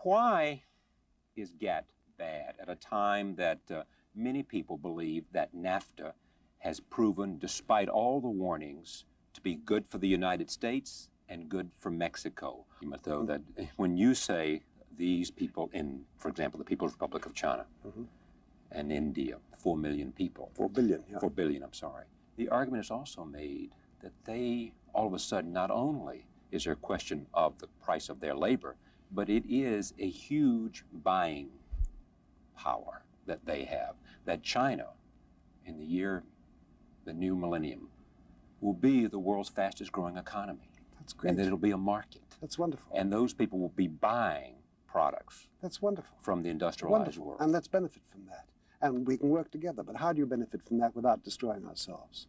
Why is GATT bad at a time that many people believe that NAFTA has proven, despite all the warnings, to be good for the United States and good for Mexico? Though that when you say these people in, for example, the People's Republic of China and India, 4 million people. 4 billion, yeah. 4 billion, I'm sorry. The argument is also made that they, all of a sudden, not only is there a question of the price of their labor, but it is a huge buying power that they have, that China, in the new millennium, will be the world's fastest growing economy. That's great. And that it'll be a market. That's wonderful. And those people will be buying products. That's wonderful. From the industrialized Wonderful. world. And let's benefit from that. And we can work together. But how do you benefit from that without destroying ourselves?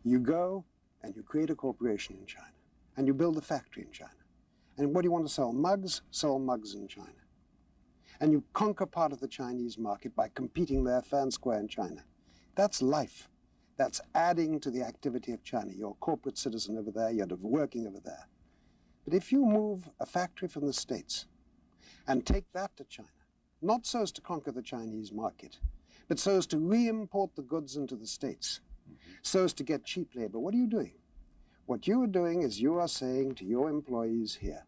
You go and you create a corporation in China. And you build a factory in China. And what do you want to sell? Mugs? Sell mugs in China. And you conquer part of the Chinese market by competing there fair and square in China. That's life. That's adding to the activity of China. You're a corporate citizen over there. You're working over there. But if you move a factory from the States and take that to China, not so as to conquer the Chinese market, but so as to re-import the goods into the States, so as to get cheap labor, what are you doing? What you are doing is you are saying to your employees here,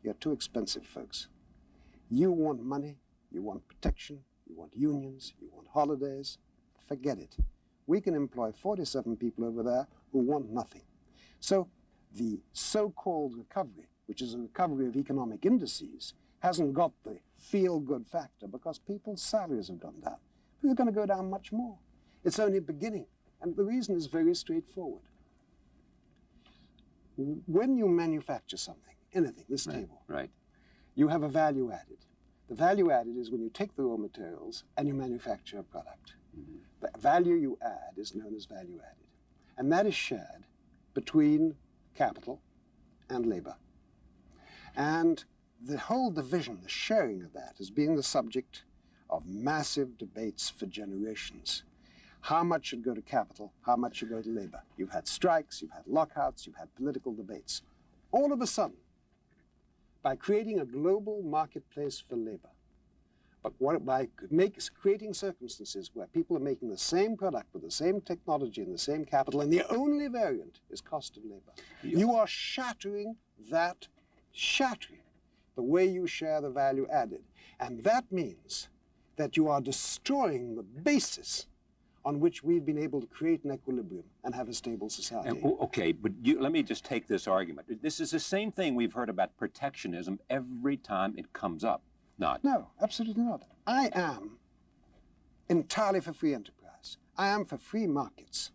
you're too expensive, folks. You want money, you want protection, you want unions, you want holidays. Forget it. We can employ 47 people over there who want nothing. So the so-called recovery, which is a recovery of economic indices, hasn't got the feel-good factor because people's salaries have gone down. They're going to go down much more. It's only beginning. And the reason is very straightforward. When you manufacture something, anything, this table, you have a value added. The value added is when you take the raw materials and you manufacture a product. The value you add is known as value added. And that is shared between capital and labor. And the whole division, the sharing of that, has been the subject of massive debates for generations. How much should go to capital? How much should go to labor? You've had strikes, you've had lockouts, you've had political debates. All of a sudden, by creating a global marketplace for labor, but by creating circumstances where people are making the same product with the same technology and the same capital, and the only variant is cost of labor, you are shattering the way you share the value added. And that means that you are destroying the basis on which we've been able to create an equilibrium and have a stable society. Okay, but let me just take this argument. This is the same thing we've heard about protectionism every time it comes up. Not. No, absolutely not. I am entirely for free enterprise. I am for free markets.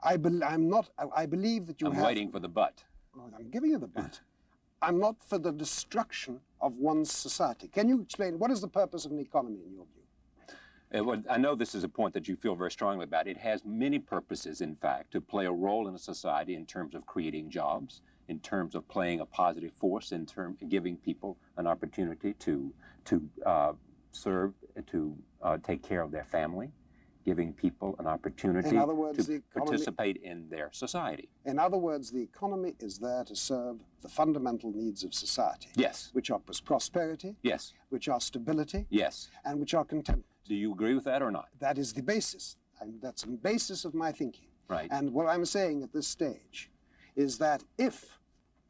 I believe that you have... I'm waiting for the but. Oh, I'm giving you the but. I'm not for the destruction of one's society. Can you explain, what is the purpose of an economy in your view? Well, I know this is a point that you feel very strongly about. It has many purposes, in fact, to play a role in a society in terms of creating jobs, in terms of playing a positive force, in terms of giving people an opportunity to serve, to take care of their family, giving people an opportunity to participate in their society. In other words, the economy is there to serve the fundamental needs of society. Yes. Which are prosperity. Yes. Which are stability. Yes. And which are contentment. Do you agree with that or not? That is the basis. That's the basis of my thinking. Right. And what I'm saying at this stage is that if,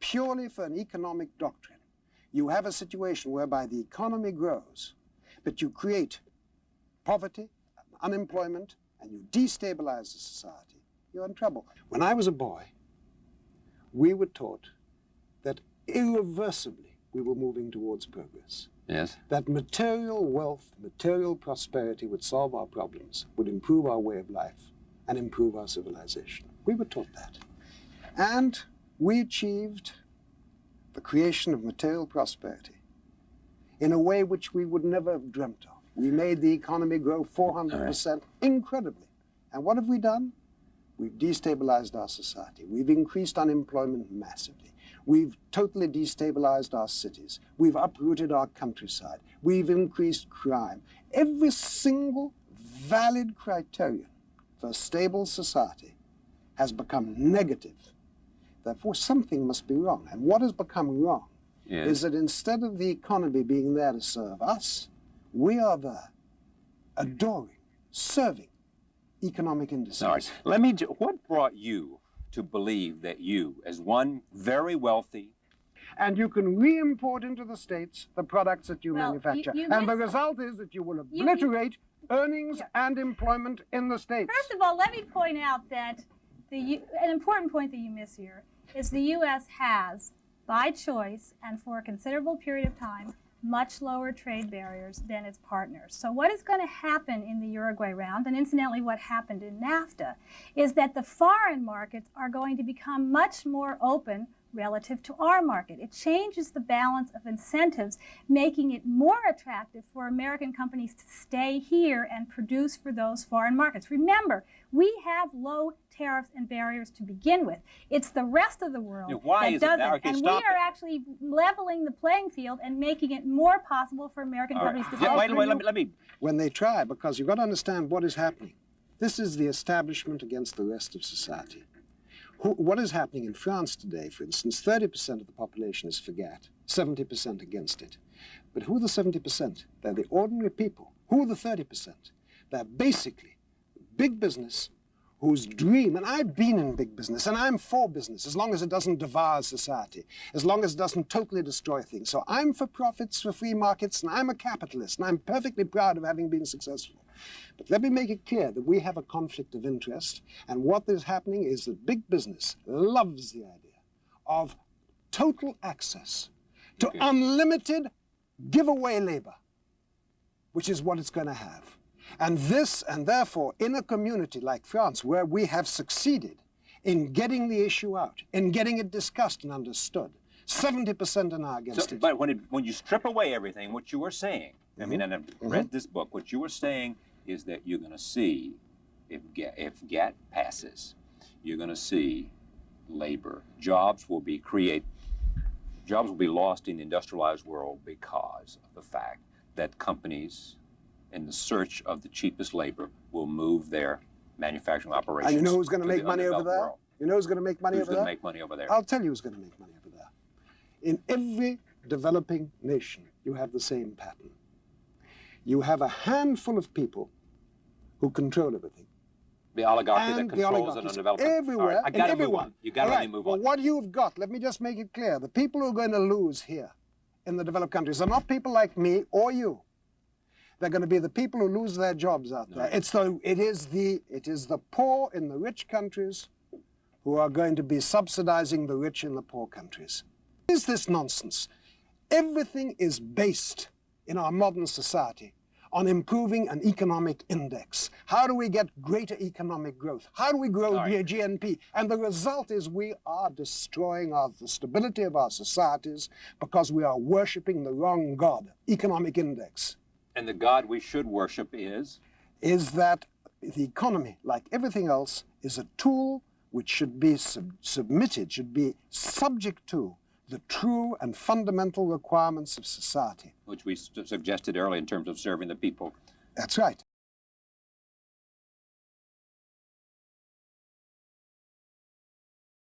purely for an economic doctrine, you have a situation whereby the economy grows, but you create poverty, unemployment, and you destabilize the society, you're in trouble. When I was a boy, we were taught that irreversibly we were moving towards progress. Yes. That material wealth, material prosperity would solve our problems, would improve our way of life, and improve our civilization. We were taught that. And we achieved the creation of material prosperity in a way which we would never have dreamt of. We made the economy grow 400%, incredibly. And what have we done? We've destabilized our society. We've increased unemployment massively. We've totally destabilized our cities. We've uprooted our countryside. We've increased crime. Every single valid criterion for a stable society has become negative. Therefore, something must be wrong. And what has become wrong is that instead of the economy being there to serve us, we are there adoring, serving economic indices. All right. What brought you to believe that you, as one very wealthy, and you can re-import into the States the products that you manufacture. And the result is that you will obliterate earnings and employment in the States. First of all, let me point out that an important point that you miss here is the U.S. has, by choice and for a considerable period of time, much lower trade barriers than its partners. So what is going to happen in the Uruguay round, and incidentally what happened in NAFTA, is that the foreign markets are going to become much more open relative to our market. It changes the balance of incentives, making it more attractive for American companies to stay here and produce for those foreign markets. Remember, we have low tariffs and barriers to begin with. It's the rest of the world that doesn't. And we are actually leveling the playing field and making it more possible for American companies to stay here. Let me. When they try, because you've got to understand what is happening. This is the establishment against the rest of society. What is happening in France today, for instance, 30% of the population is for GATT, 70% against it. But who are the 70%? They're the ordinary people. Who are the 30%? They're basically big business whose dream, and I've been in big business, and I'm for business, as long as it doesn't devour society, as long as it doesn't totally destroy things. So I'm for profits, for free markets, and I'm a capitalist, and I'm perfectly proud of having been successful. But let me make it clear that we have a conflict of interest, and what is happening is that big business loves the idea of total access to unlimited giveaway labor, which is what it's going to have. And this, and therefore, in a community like France, where we have succeeded in getting the issue out, in getting it discussed and understood, 70% are now against it. But when you strip away everything, what you were saying, I mean, and I've read this book, what you were saying is that you're going to see, if GATT passes, you're going to see labor. Jobs will be lost in the industrialized world because of the fact that companies, in the search of the cheapest labor, will move their manufacturing operations. And you know who's going to make money over there? World. You know who's going to make money over there? Who's going to make money over there? I'll tell you who's going to make money over there. In every developing nation, you have the same pattern. You have a handful of people who control everything. The oligarchy that controls an undeveloped country. Everywhere, I gotta everyone. Move on. You got to let me move on. Well, what you've got, let me just make it clear. The people who are going to lose here in the developed countries are not people like me or you. They're going to be the people who lose their jobs out there. It is the poor in the rich countries who are going to be subsidizing the rich in the poor countries. What is this nonsense? Everything is based in our modern society on improving an economic index. How do we get greater economic growth? How do we grow GNP? And the result is we are destroying the stability of our societies because we are worshiping the wrong God, economic index. And the God we should worship is? Is that the economy, like everything else, is a tool which should be submitted, should be subject to the true and fundamental requirements of society. Which we suggested earlier in terms of serving the people. That's right.